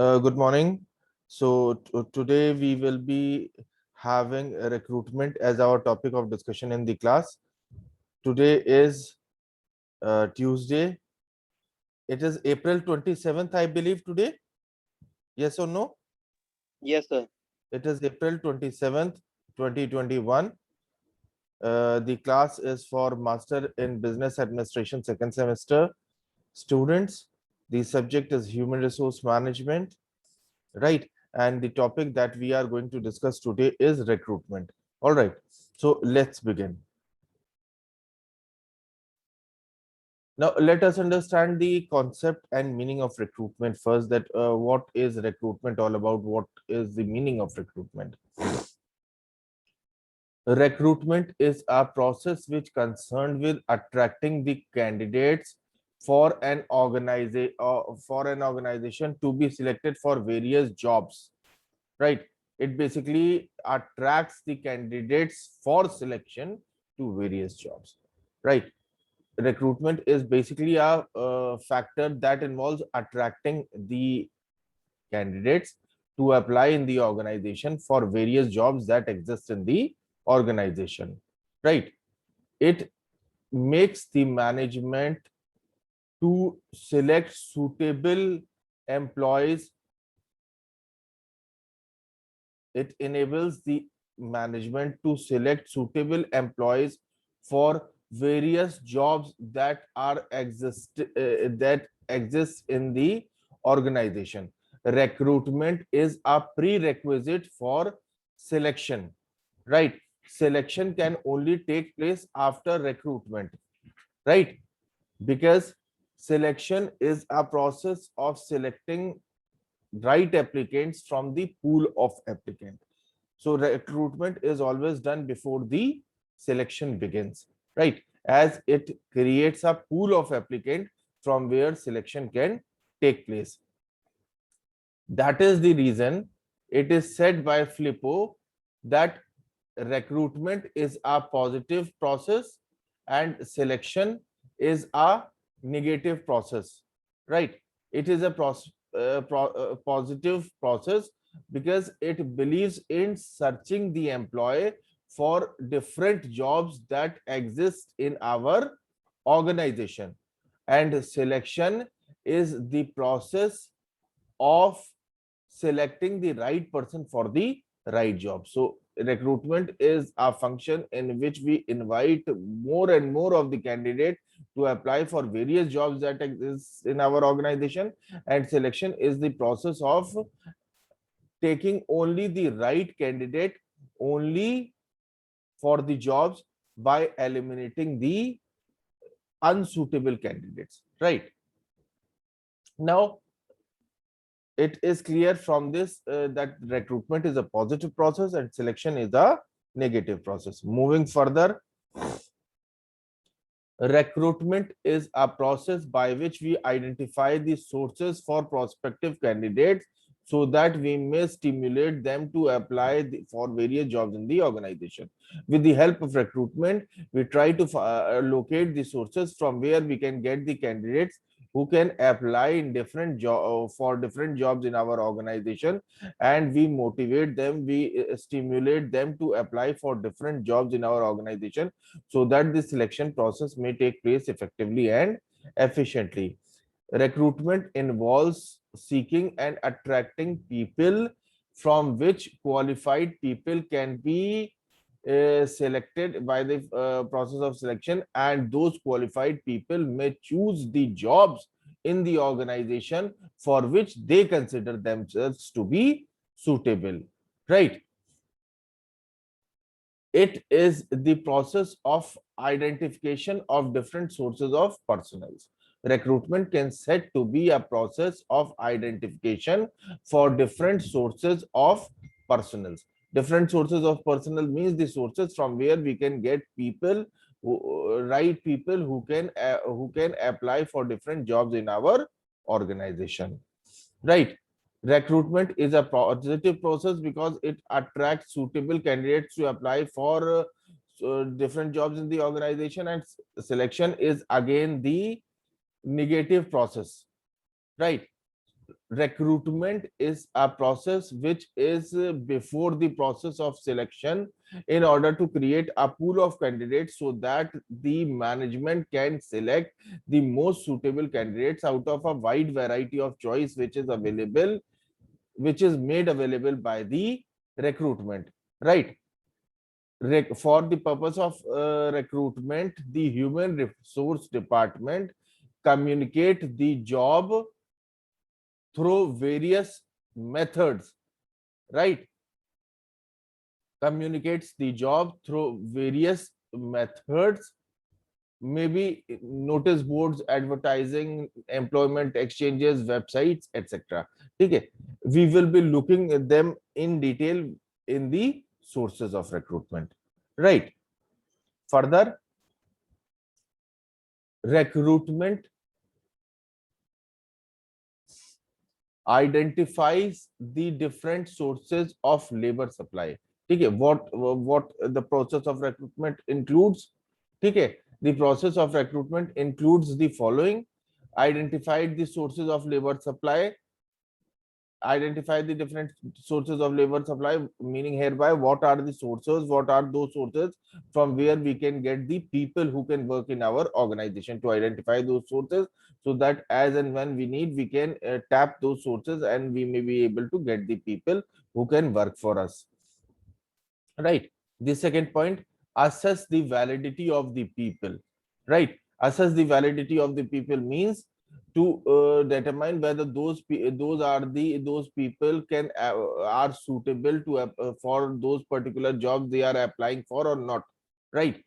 Good morning. So today we will be having recruitment as our topic of discussion in the class. Today is Tuesday. It is April 27th, I believe today. Yes or no? Yes, sir. It is April 27th, 2021. The class is for Master in Business Administration second semester students. The subject is Human Resource Management, right? And the topic that we are going to discuss today is recruitment. All right, so let's begin. Now let us understand the concept and meaning of recruitment first, that what is recruitment all about, what is the meaning of recruitment. Recruitment is a process which concerned with attracting the candidates for an organization to be selected for various jobs, right? It basically attracts the candidates for selection to various jobs, right? Recruitment is basically a factor that involves attracting the candidates to apply in the organization for various jobs that exist in the organization, right? It makes the management to select suitable employees. It enables the management to select suitable employees for various jobs that exist in the organization. Recruitment is a prerequisite for selection, right? Selection can only take place after recruitment, right? Because selection is a process of selecting right applicants from the pool of applicants. So recruitment is always done before the selection begins, right? As it creates a pool of applicant from where selection can take place. That is the reason it is said by Flippo that recruitment is a positive process and selection is a negative process, right? It is a positive process because it believes in searching the employee for different jobs that exist in our organization, and selection is the process of selecting the right person for the right job. So recruitment is a function in which we invite more and more of the candidate to apply for various jobs that exist in our organization, and selection is the process of taking only the right candidate only for the jobs by eliminating the unsuitable candidates, right? Now it is clear from this that recruitment is a positive process and selection is a negative process. Moving further, recruitment is a process by which we identify the sources for prospective candidates so that we may stimulate them to apply for various jobs in the organization. With the help of recruitment, we try to locate the sources from where we can get the candidates who can apply in different for different jobs in our organization, and we motivate them, we stimulate them to apply for different jobs in our organization so that the selection process may take place effectively and efficiently. Recruitment involves seeking and attracting people from which qualified people can be selected by the process of selection, and those qualified people may choose the jobs in the organization for which they consider themselves to be suitable, right? It is the process of identification of different sources of personnel. Recruitment can said to be a process of identification for different sources of personnel. Different sources of personnel means the sources from where we can get people right people who can apply for different jobs in our organization, right? Recruitment is a positive process because it attracts suitable candidates to apply for different jobs in the organization, and selection is again the negative process, right? recruitment is a process which is before the process of selection, in order to create a pool of candidates so that the management can select the most suitable candidates out of a wide variety of choice which is available, which is made available by the recruitment, right? For the purpose of recruitment, the human resource department communicate the job through various methods, right? Communicates the job through various methods, maybe notice boards, advertising, employment exchanges, websites, etc. Okay, we will be looking at them in detail in the sources of recruitment, right? Further, recruitment identifies the different sources of labor supply. Okay, what the process of recruitment includes? Okay, the process of recruitment includes the following: identified the sources of labor supply, identify the different sources of labor supply, meaning hereby what are the sources, what are those sources from where we can get the people who can work in our organization, to identify those sources so that as and when we need, we can tap those sources and we may be able to get the people who can work for us, right? The second point: assess the validity of the people, right? Assess the validity of the people means to determine whether those people can are suitable to for those particular jobs they are applying for or not, right?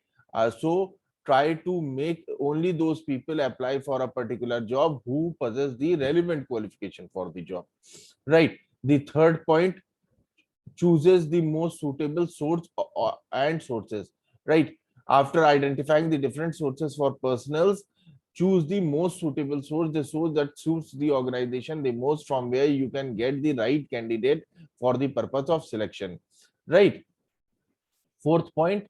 So try to make only those people apply for a particular job who possess the relevant qualification for the job, right? The third point: chooses the most suitable source and sources, right? After identifying the different sources for personals, choose the most suitable source, the source that suits the organization the most, from where you can get the right candidate for the purpose of selection, right? Fourth point: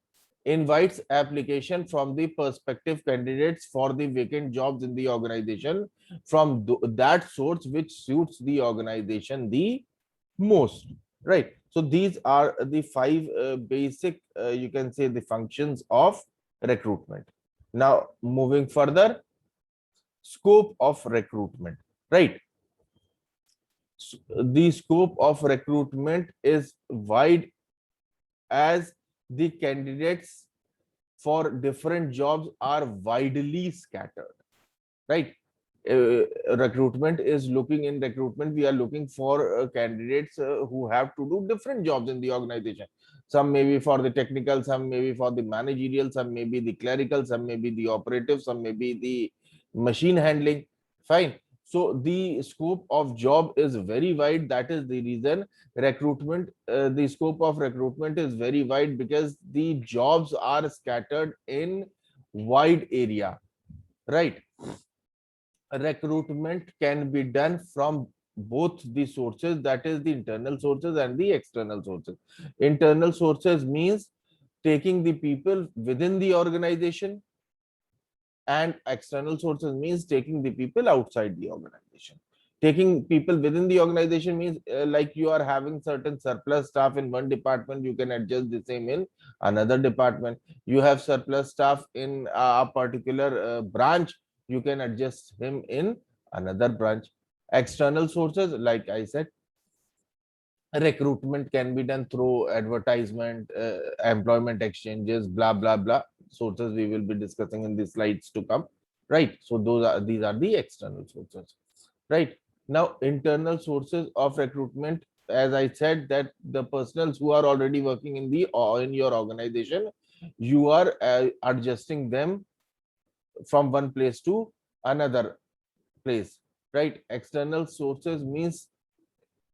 invites application from the prospective candidates for the vacant jobs in the organization from that source which suits the organization the most, right? So these are the five basic you can say the functions of recruitment. Now moving further, scope of recruitment, right? The scope of recruitment is wide, as the candidates for different jobs are widely scattered, right? Recruitment is looking in recruitment, we are looking for candidates who have to do different jobs in the organization. Some may be for the technical, some may be for the managerial, some may be the clerical, some may be the operative, some may be the machine handling, fine. So the scope of job is very wide. That is the reason recruitment, the scope of recruitment is very wide, because the jobs are scattered in wide area, right? Recruitment can be done from both the sources, that is the internal sources and the external sources. Internal sources means taking the people within the organization, and external sources means taking the people outside the organization. Taking people within the organization means like you are having certain surplus staff in one department, you can adjust the same in another department. You have surplus staff in a particular branch, you can adjust him in another branch. External sources, like I said, recruitment can be done through advertisement, employment exchanges, blah blah blah. Sources we will be discussing in the slides to come, right? So these are the external sources, right? Now internal sources of recruitment, as I said, that the personals who are already working in the or in your organization, you are adjusting them from one place to another place, right? External sources means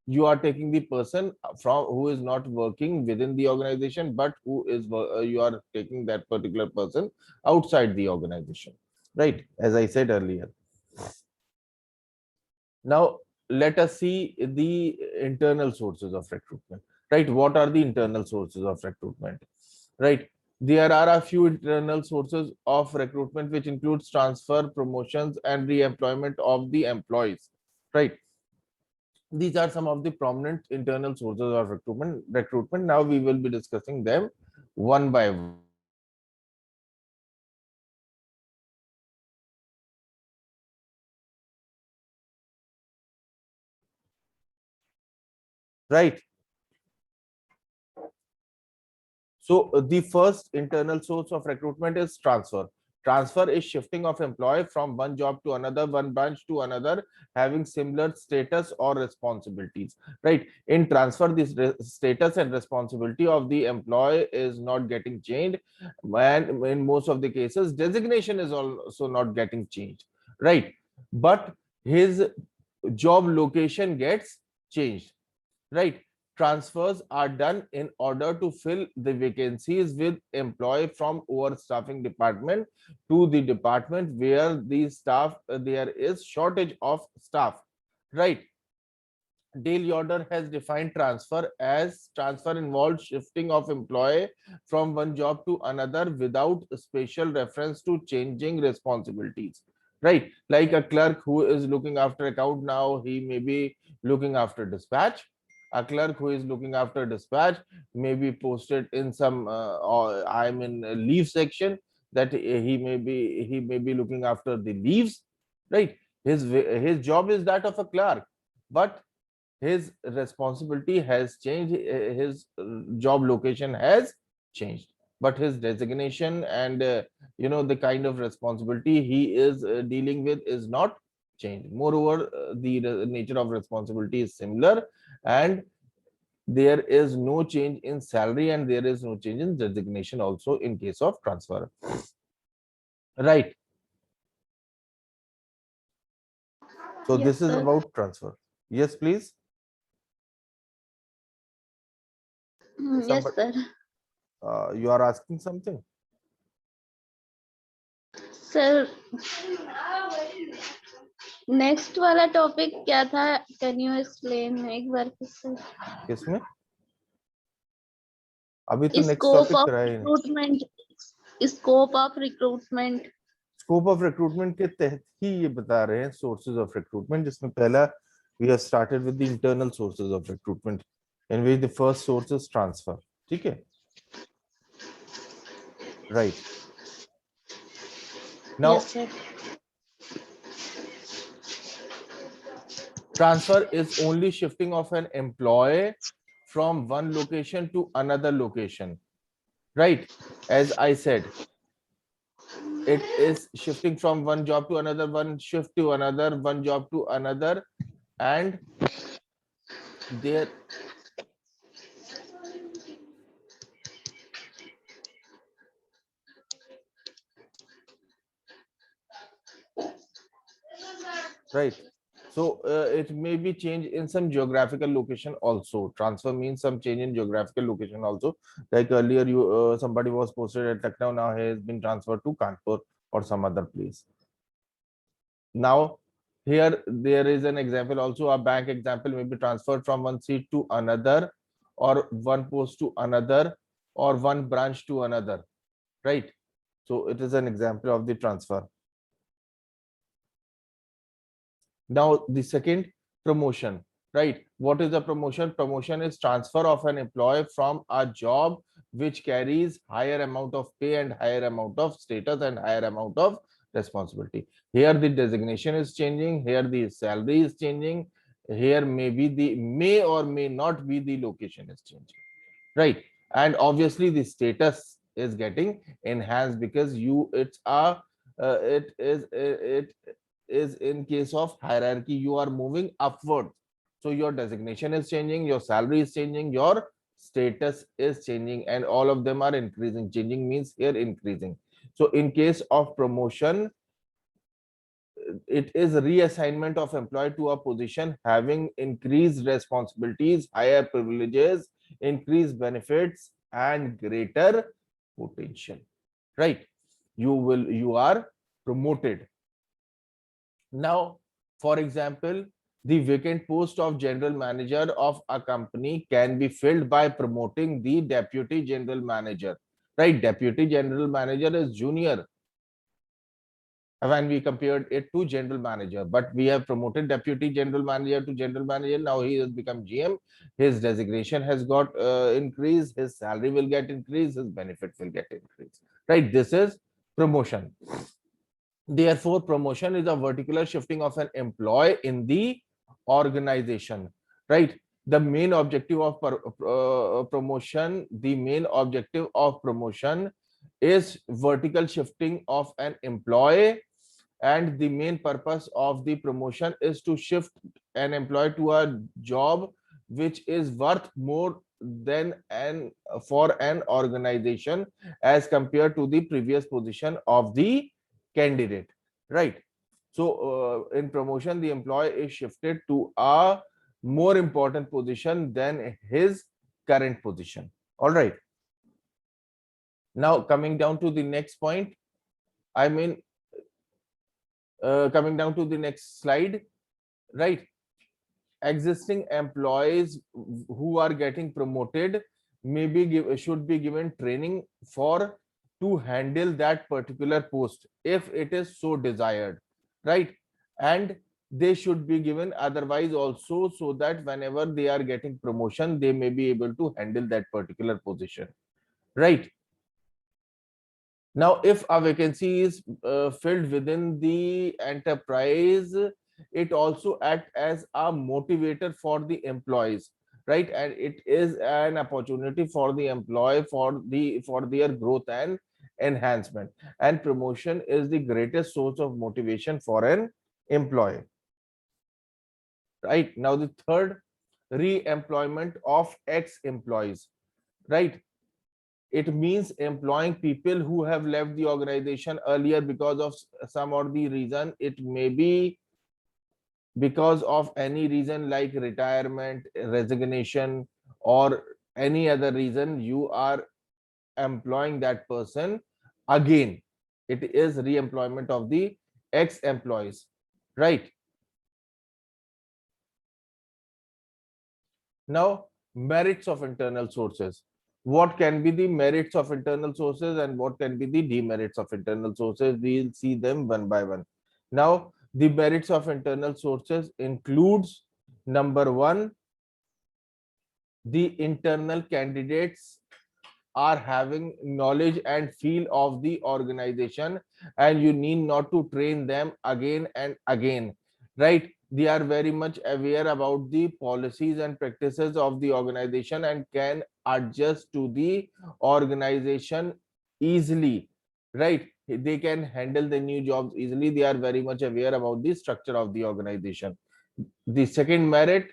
you are taking the person from who is not working within the organization, but who is you are taking that particular person outside the organization, right? As I said earlier. Now let us see the internal sources of recruitment, right? What are the internal sources of recruitment, right? There are a few internal sources of recruitment which includes transfer, promotions, and re-employment of the employees, right? These are some of the prominent internal sources of recruitment. Now we will be discussing them one by one. Right. So the first internal source of recruitment is transfer. Transfer is shifting of employee from one job to another, one branch to another, having similar status or responsibilities. Right. In transfer, this status and responsibility of the employee is not getting changed, and in most of the cases, designation is also not getting changed. Right. But his job location gets changed. Right. Transfers are done in order to fill the vacancies with employee from overstaffing department to the department where the staff there is shortage of staff. Right. Daily order has defined transfer as transfer involves shifting of employee from one job to another without special reference to changing responsibilities. Right. Like a clerk who is looking after account, now he may be looking after dispatch. A clerk who is looking after dispatch may be posted in some or I'm in a leave section, that he may be looking after the leaves. Right. His job is that of a clerk, but his responsibility has changed, his job location has changed, but his designation and the kind of responsibility he is dealing with is not changed. Moreover, the nature of responsibility is similar, and there is no change in salary and there is no change in designation also in case of transfer. Right. So Yes, this is sir. about transfer. Yes, please. Yes, Somebody, sir. you are asking something. Sir next वाला topic क्या था? Can you explain एक बार फिर से? किसमें? अभी तो next scope topic of कराया ही नहीं। Recruitment, scope of recruitment. Scope of recruitment के तहत ही ये बता रहे हैं सोर्सेज ऑफ रिक्रूटमेंट, जिसमें पहला we have started with the internal sources of recruitment in which the first source is transfer. ठीक है. Right. Now yes sir. transfer is only shifting of an employee from one location to another location. Right. As I said, it is shifting from one job to another, one shift to another, one job to another, and there. Right. So it may be change in some geographical location also. Transfer means some change in geographical location also. Like earlier, you somebody was posted at Lucknow, now he has been transferred to Kanpur or some other place. Now, here there is an example also. A bank example may be transferred from one seat to another, or one post to another, or one branch to another. Right. So it is an example of the transfer. Now, the second, promotion, right? What is a promotion? Promotion is transfer of an employee from a job which carries higher amount of pay and higher amount of status and higher amount of responsibility. Here the designation is changing, here the salary is changing, here maybe the may or may not be the location is changing. Right. And obviously the status is getting enhanced because you it's a it is in case of hierarchy, you are moving upward, so your designation is changing, your salary is changing, your status is changing, and all of them are increasing. Changing means here increasing. So in case of promotion, it is reassignment of employee to a position having increased responsibilities, higher privileges, increased benefits, and greater potential. Right. You are promoted. Now, for example, the vacant post of general manager of a company can be filled by promoting the deputy general manager. Right. Deputy general manager is junior. when we compared it to general manager, but we have promoted deputy general manager to general manager. Now he has become GM. His designation has got increased, his salary will get increased, his benefit will get increased, right? This is promotion. Therefore, promotion is a vertical shifting of an employee in the organization, right? The main objective of promotion, the main objective of promotion is vertical shifting of an employee, and the main purpose of the promotion is to shift an employee to a job which is worth more than an for an organization as compared to the previous position of the candidate, right? So in promotion, the employee is shifted to a more important position than his current position. All right, now coming down to the next point, I mean, coming down to the next slide, right? Existing employees who are getting promoted should be given training for to handle that particular post if it is so desired, right? And they should be given otherwise also, so that whenever they are getting promotion, they may be able to handle that particular position, right? Now, if a vacancy is filled within the enterprise, it also acts as a motivator for the employees, right? And it is an opportunity for the employee for their growth and enhancement. And promotion is the greatest source of motivation for an employee. Right now, the third, re-employment of ex-employees, right? It means employing people who have left the organization earlier because of some or the reason. It may be because of any reason like retirement, resignation, or any other reason. You are employing that person again. It is re-employment of the ex-employees, right? Now, merits of internal sources. What can be the merits of internal sources and what can be the demerits of internal sources? We'll see them one by one. Now, the merits of internal sources includes number one, the internal candidates are having knowledge and feel of the organization, and you need not to train them again and again, right? They are very much aware about the policies and practices of the organization and can adjust to the organization easily, right? They can handle the new jobs easily. They are very much aware about the structure of the organization. The second merit,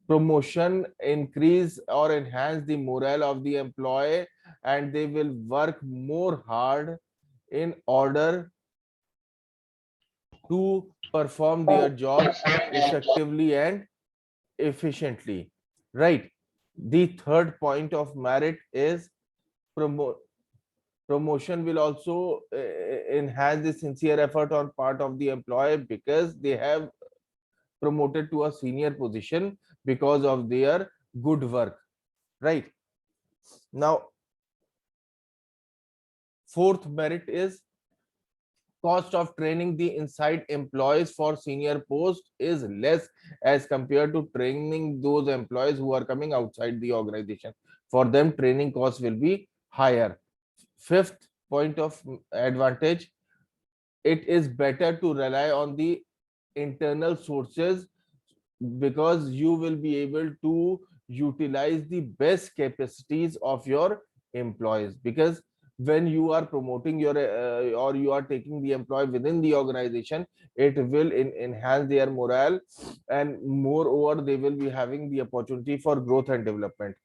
promotion increase or enhance the morale of the employee, and they will work more hard in order to perform their job effectively and efficiently, right? The third point of merit is promo promotion will also enhance the sincere effort on part of the employee because they have promoted to a senior position because of their good work, right? Now, fourth merit is cost of training the inside employees for senior post is less as compared to training those employees who are coming outside the organization. For them, training cost will be higher. Fifth point of advantage, it is better to rely on the internal sources because you will be able to utilize the best capacities of your employees, because when you are promoting your or you are taking the employee within the organization, it will enhance their morale, and moreover they will be having the opportunity for growth and development.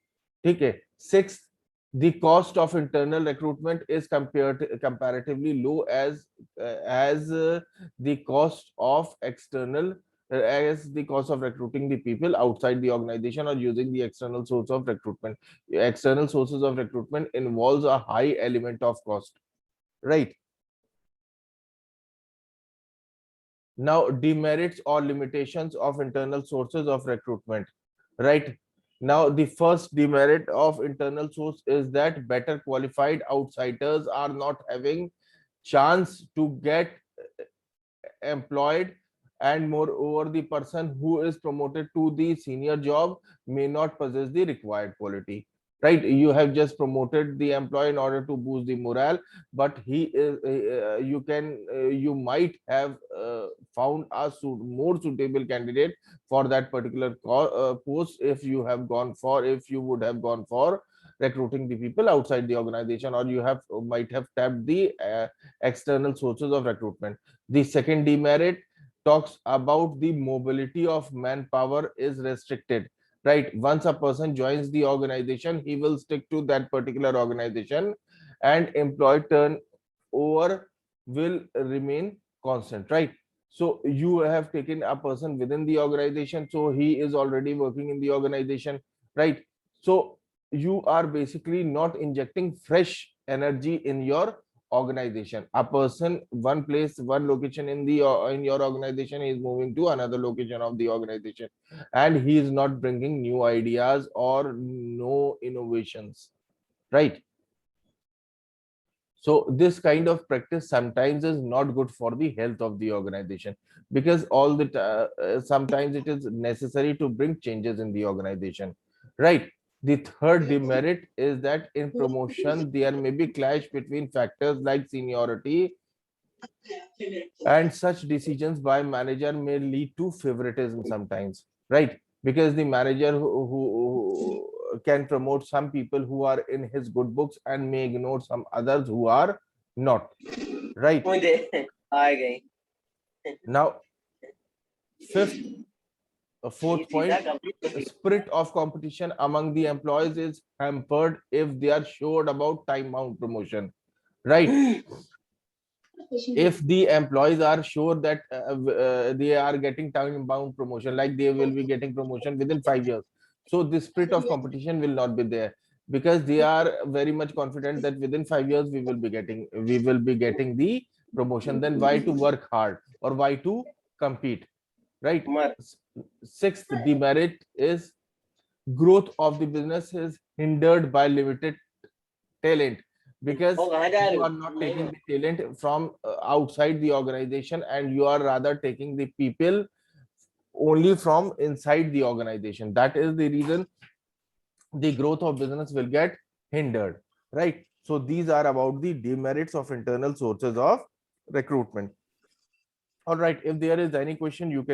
Okay. Sixth, the cost of internal recruitment is comparatively low as the cost of external as the cost of recruiting the people outside the organization or using the external source of recruitment. External sources of recruitment involves a high element of cost, right? Now, demerits or limitations of internal sources of recruitment, right? Now, the first demerit of internal source is that better qualified outsiders are not having chance to get employed, and moreover the person who is promoted to the senior job may not possess the required quality, right? You have just promoted the employee in order to boost the morale, but he is you might have found a more suitable candidate for that particular post if you have gone for, if you would have gone for recruiting the people outside the organization, or you have might have tapped the external sources of recruitment. The second demerit talks about the mobility of manpower is restricted, right? Once a person joins the organization, he will stick to that particular organization, and employee turnover will remain constant, right? So you have taken a person within the organization, so he is already working in the organization, right? So you are basically not injecting fresh energy in your organization. A person, one place, one location in the in your organization, is moving to another location of the organization, and he is not bringing new ideas or no innovations, right? So this kind of practice sometimes is not good for the health of the organization, because sometimes it is necessary to bring changes in the organization, right? The third demerit is that in promotion there may be clash between factors like seniority, and such decisions by manager may lead to favoritism sometimes, right? Because the manager who can promote some people who are in his good books and may ignore some others who are not, right? Now, fifth fourth point, spirit of competition among the employees is hampered if they are sure about time bound promotion, right? If the employees are sure that they are getting time bound promotion, like they will be getting promotion within 5 years, so the spirit of competition will not be there, because they are very much confident that within 5 years we will be getting the promotion. Then why to work hard, or why to compete, right? Sixth demerit is growth of the business is hindered by limited talent, because you are not taking the talent from outside the organization, and you are rather taking the people only from inside the organization. That is the reason the growth of business will get hindered, right? So these are about the demerits of internal sources of recruitment. All right, if there is any question, you can